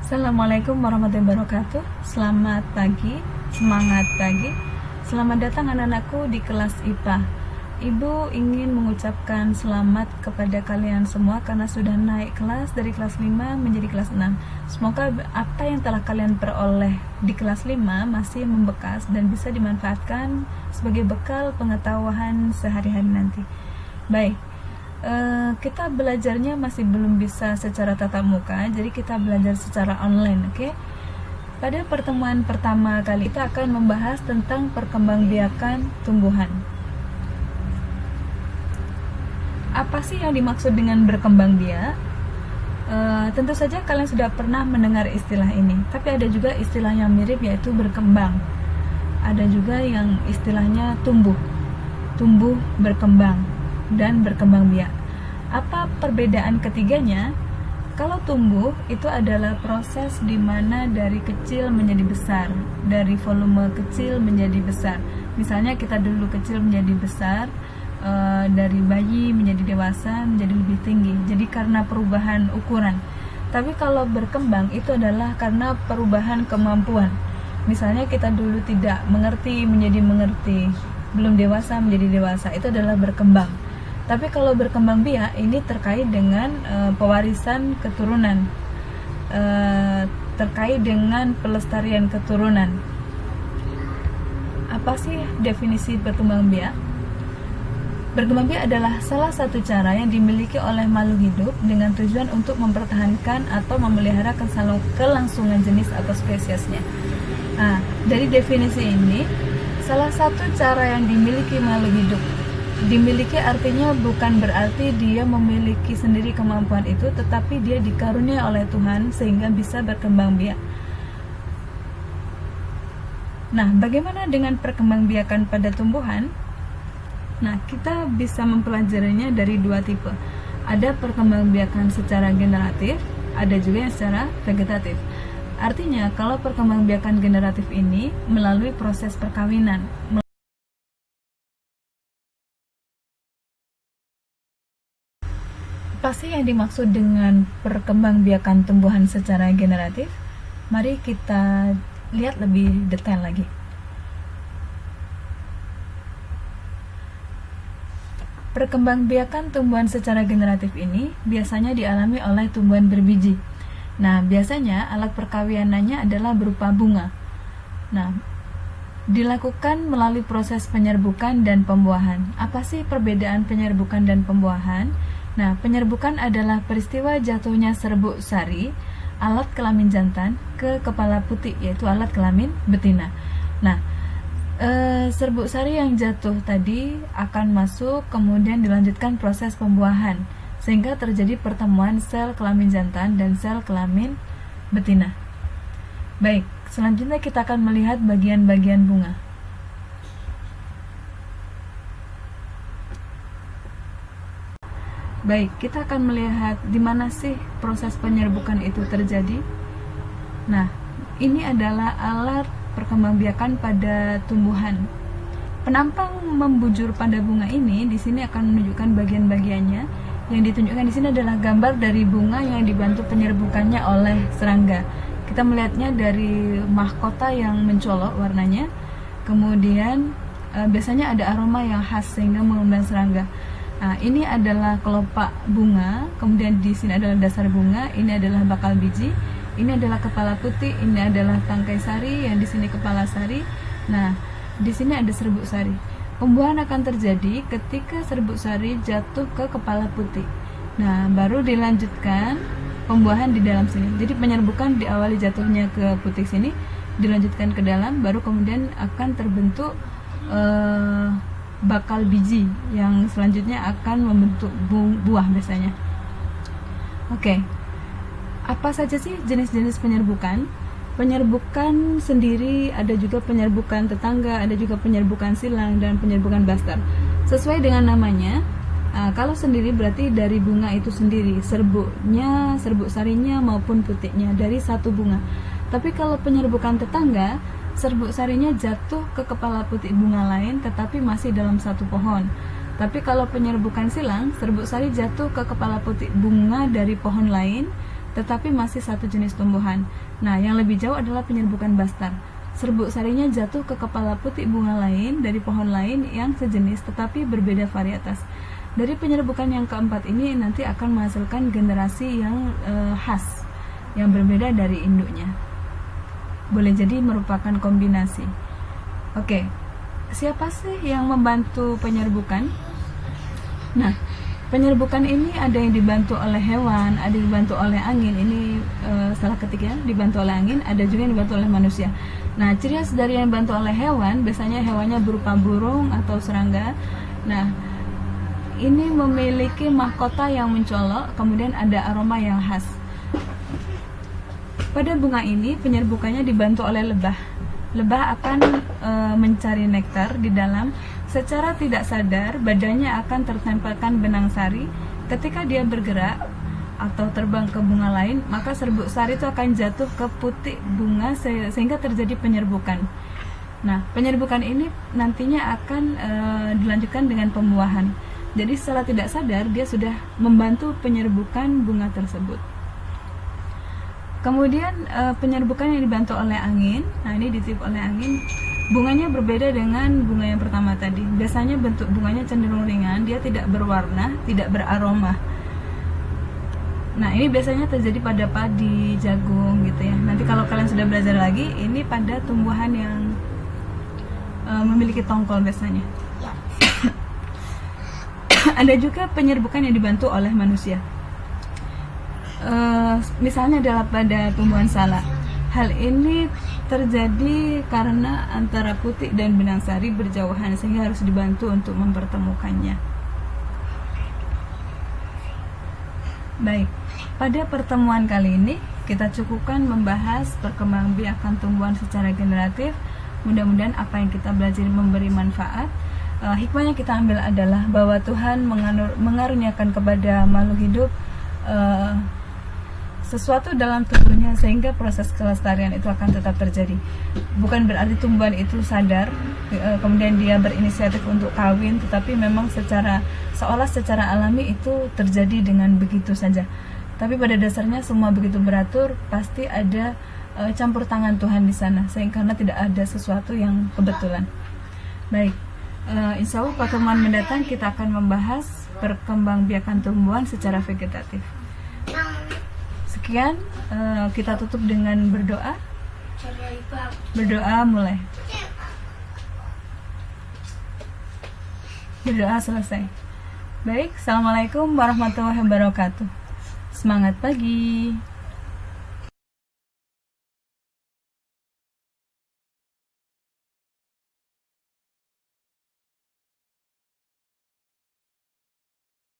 Assalamualaikum warahmatullahi wabarakatuh. Selamat pagi, semangat pagi. Selamat datang anak-anakku di kelas IPA. Ibu ingin mengucapkan selamat kepada kalian semua karena sudah naik kelas dari kelas 5 menjadi kelas 6. Semoga apa yang telah kalian peroleh di kelas 5 masih membekas dan bisa dimanfaatkan sebagai bekal pengetahuan sehari-hari nanti. Baik. Kita belajarnya masih belum bisa secara tatap muka, jadi kita belajar secara online, oke? Pada pertemuan pertama kali kita akan membahas tentang perkembangbiakan tumbuhan. Apa sih yang dimaksud dengan berkembang biak? Tentu saja kalian sudah pernah mendengar istilah ini, tapi ada juga istilah yang mirip yaitu berkembang. Ada juga yang istilahnya tumbuh berkembang dan berkembang biak. Apa perbedaan ketiganya? Kalau tumbuh itu adalah proses di mana dari kecil menjadi besar, dari volume kecil menjadi besar. Misalnya kita dulu kecil menjadi besar, dari bayi menjadi dewasa menjadi lebih tinggi. Jadi karena perubahan ukuran. Tapi kalau berkembang itu adalah karena perubahan kemampuan. Misalnya kita dulu tidak mengerti menjadi mengerti, belum dewasa menjadi dewasa, itu adalah berkembang. Tapi kalau berkembang biak ini terkait dengan pewarisan keturunan, terkait dengan pelestarian keturunan. Apa sih definisi berkembang biak? Berkembang biak adalah salah satu cara yang dimiliki oleh makhluk hidup dengan tujuan untuk mempertahankan atau memelihara kelangsungan jenis atau spesiesnya. Nah, dari definisi ini, salah satu cara yang dimiliki makhluk hidup. Dimiliki artinya bukan berarti dia memiliki sendiri kemampuan itu, tetapi dia dikaruniai oleh Tuhan sehingga bisa berkembang biak. Nah, bagaimana dengan perkembangbiakan pada tumbuhan? Nah, kita bisa mempelajarinya dari dua tipe. Ada perkembangbiakan secara generatif, ada juga yang secara vegetatif. Artinya, kalau perkembangbiakan generatif ini melalui proses perkawinan. Apa sih yang dimaksud dengan perkembangbiakan tumbuhan secara generatif? Mari kita lihat lebih detail lagi. Perkembangbiakan tumbuhan secara generatif ini biasanya dialami oleh tumbuhan berbiji. Nah, biasanya alat perkawinannya adalah berupa bunga. Nah, dilakukan melalui proses penyerbukan dan pembuahan. Apa sih perbedaan penyerbukan dan pembuahan? Nah, penyerbukan adalah peristiwa jatuhnya serbuk sari, alat kelamin jantan, ke kepala putih, yaitu alat kelamin betina. Nah, serbuk sari yang jatuh tadi akan masuk, kemudian dilanjutkan proses pembuahan, sehingga terjadi pertemuan sel kelamin jantan dan sel kelamin betina. Baik, selanjutnya kita akan melihat bagian-bagian bunga. Baik, kita akan melihat di mana sih proses penyerbukan itu terjadi. Nah, ini adalah alat perkembangbiakan pada tumbuhan. Penampang membujur pada bunga ini di sini akan menunjukkan bagian-bagiannya. Yang ditunjukkan di sini adalah gambar dari bunga yang dibantu penyerbukannya oleh serangga. Kita melihatnya dari mahkota yang mencolok warnanya. Kemudian biasanya ada aroma yang khas sehingga mengundang serangga. Nah, ini adalah kelopak bunga, kemudian di sini adalah dasar bunga, ini adalah bakal biji, ini adalah kepala putih, ini adalah tangkai sari, yang di sini kepala sari. Nah, di sini ada serbuk sari. Pembuahan akan terjadi ketika serbuk sari jatuh ke kepala putih. Nah, baru dilanjutkan pembuahan di dalam sini. Jadi penyerbukan diawali jatuhnya ke putih sini, dilanjutkan ke dalam, baru kemudian akan terbentuk bakal biji yang selanjutnya akan membentuk buah biasanya. Oke. Apa saja sih jenis-jenis penyerbukan? Penyerbukan sendiri, ada juga penyerbukan tetangga, ada juga penyerbukan silang dan penyerbukan bastar. Sesuai dengan namanya, kalau sendiri berarti dari bunga itu sendiri, serbuknya, serbuk sarinya maupun putihnya dari satu bunga. Tapi kalau penyerbukan tetangga, serbuk sarinya jatuh ke kepala putih bunga lain tetapi masih dalam satu pohon. Tapi kalau penyerbukan silang, serbuk sari jatuh ke kepala putih bunga dari pohon lain tetapi masih satu jenis tumbuhan. Nah, yang lebih jauh adalah penyerbukan bastar. Serbuk sarinya jatuh ke kepala putik bunga lain dari pohon lain yang sejenis tetapi berbeda varietas. Dari penyerbukan yang keempat ini nanti akan menghasilkan generasi yang khas, yang berbeda dari induknya. Boleh jadi merupakan kombinasi. Oke, siapa sih yang membantu penyerbukan? Nah, penyerbukan ini ada yang dibantu oleh hewan, ada yang dibantu oleh angin. Ini salah ketik ya, dibantu oleh angin, ada juga yang dibantu oleh manusia. Nah, ciri khas dari yang dibantu oleh hewan, biasanya hewannya berupa burung atau serangga. Nah, ini memiliki mahkota yang mencolok, kemudian ada aroma yang khas. Pada bunga ini, penyerbukannya dibantu oleh lebah. Lebah akan mencari nektar di dalam. Secara tidak sadar, badannya akan tertempelkan benang sari. Ketika dia bergerak atau terbang ke bunga lain, maka serbuk sari itu akan jatuh ke putik bunga sehingga terjadi penyerbukan. Nah, penyerbukan ini nantinya akan dilanjutkan dengan pembuahan. Jadi secara tidak sadar, dia sudah membantu penyerbukan bunga tersebut. Kemudian penyerbukan yang dibantu oleh angin. Nah, ini ditiup oleh angin. Bunganya berbeda dengan bunga yang pertama tadi. Biasanya bentuk bunganya cenderung ringan, dia tidak berwarna, tidak beraroma. Nah, ini biasanya terjadi pada padi, jagung gitu ya. Nanti kalau kalian sudah belajar lagi, ini pada tumbuhan yang memiliki tongkol biasanya. Ada juga penyerbukan yang dibantu oleh manusia. Misalnya adalah pada tumbuhan salak. Hal ini terjadi karena antara putik dan benang sari berjauhan sehingga harus dibantu untuk mempertemukannya. Baik, pada pertemuan kali ini kita cukupkan membahas perkembangbiakan tumbuhan secara generatif. Mudah-mudahan apa yang kita belajar memberi manfaat. Hikmahnya kita ambil adalah bahwa Tuhan mengaruniakan kepada makhluk hidup sesuatu dalam tubuhnya sehingga proses kelestarian itu akan tetap terjadi. Bukan berarti tumbuhan itu sadar kemudian dia berinisiatif untuk kawin, tetapi memang secara alami itu terjadi dengan begitu saja. Tapi pada dasarnya semua begitu beratur, pasti ada campur tangan Tuhan di sana, sehingga karena tidak ada sesuatu yang kebetulan. Baik, insya Allah pertemuan mendatang kita akan membahas perkembangbiakan tumbuhan secara vegetatif. Sekian, kita tutup dengan berdoa. Berdoa mulai. Berdoa selesai. Baik, Assalamualaikum warahmatullahi wabarakatuh. Semangat pagi.